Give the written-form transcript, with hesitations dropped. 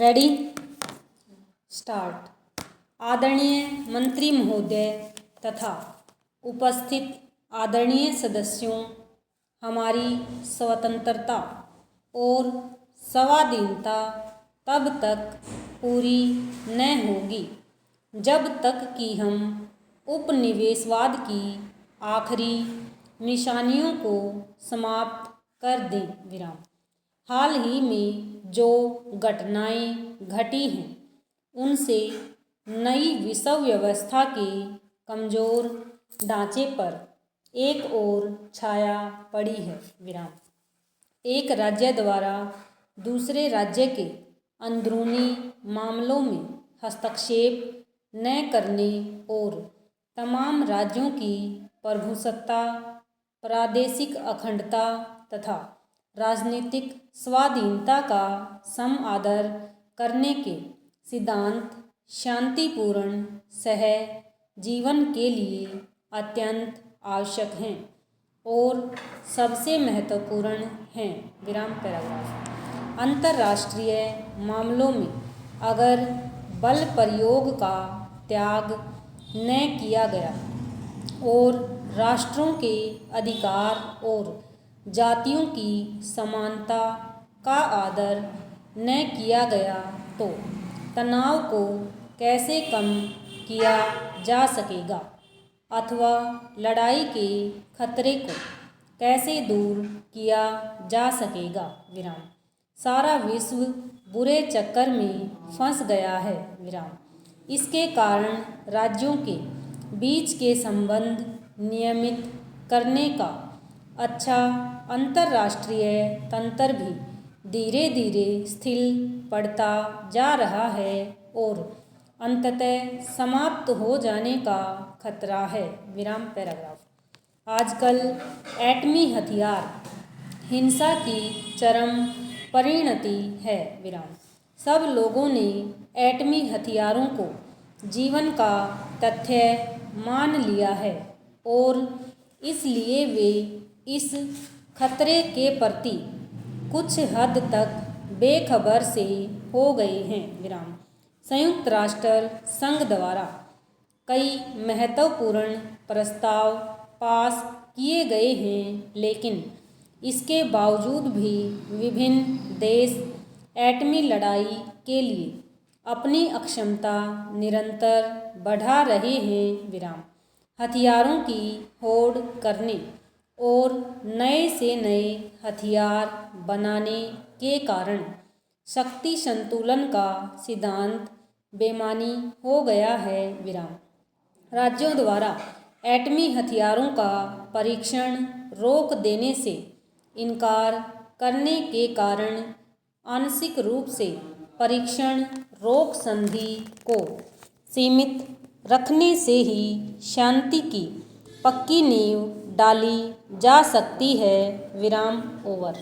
Ready start. आदरणीय मंत्री महोदय तथा उपस्थित आदरणीय सदस्यों, हमारी स्वतंत्रता और स्वाधीनता तब तक पूरी न होगी जब तक कि हम उपनिवेशवाद की आखिरी निशानियों को समाप्त कर दें। विराम। हाल ही में जो घटनाएं घटी हैं उनसे नई विश्व व्यवस्था के कमज़ोर ढांचे पर एक और छाया पड़ी है। विराम। एक राज्य द्वारा दूसरे राज्य के अंदरूनी मामलों में हस्तक्षेप न करने और तमाम राज्यों की प्रभुसत्ता, प्रादेशिक अखंडता तथा राजनीतिक स्वाधीनता का सम आदर करने के सिद्धांत शांतिपूर्ण सह जीवन के लिए अत्यंत आवश्यक हैं और सबसे महत्वपूर्ण हैं। विराम पैराग्राफ। अंतर्राष्ट्रीय मामलों में अगर बल प्रयोग का त्याग न किया गया और राष्ट्रों के अधिकार और जातियों की समानता का आदर न किया गया तो तनाव को कैसे कम किया जा सकेगा अथवा लड़ाई के खतरे को कैसे दूर किया जा सकेगा। विराम। सारा विश्व बुरे चक्कर में फंस गया है। विराम। इसके कारण राज्यों के बीच के संबंध नियमित करने का अच्छा अंतर्राष्ट्रीय तंत्र भी धीरे धीरे शिथिल पड़ता जा रहा है और अंततः समाप्त हो जाने का खतरा है। विराम पैराग्राफ। आजकल एटमी हथियार हिंसा की चरम परिणति है। विराम। सब लोगों ने एटमी हथियारों को जीवन का तथ्य मान लिया है और इसलिए वे इस खतरे के प्रति कुछ हद तक बेखबर से हो गए हैं। विराम। संयुक्त राष्ट्र संघ द्वारा कई महत्वपूर्ण प्रस्ताव पास किए गए हैं, लेकिन इसके बावजूद भी विभिन्न देश एटमी लड़ाई के लिए अपनी अक्षमता निरंतर बढ़ा रहे हैं। विराम। हथियारों की होड़ करने और नए से नए हथियार बनाने के कारण शक्ति संतुलन का सिद्धांत बेमानी हो गया है। विराम। राज्यों द्वारा एटमी हथियारों का परीक्षण रोक देने से इनकार करने के कारण आंशिक रूप से परीक्षण रोक संधि को सीमित रखने से ही शांति की पक्की नींव डाली जा सकती है। विराम। ओवर।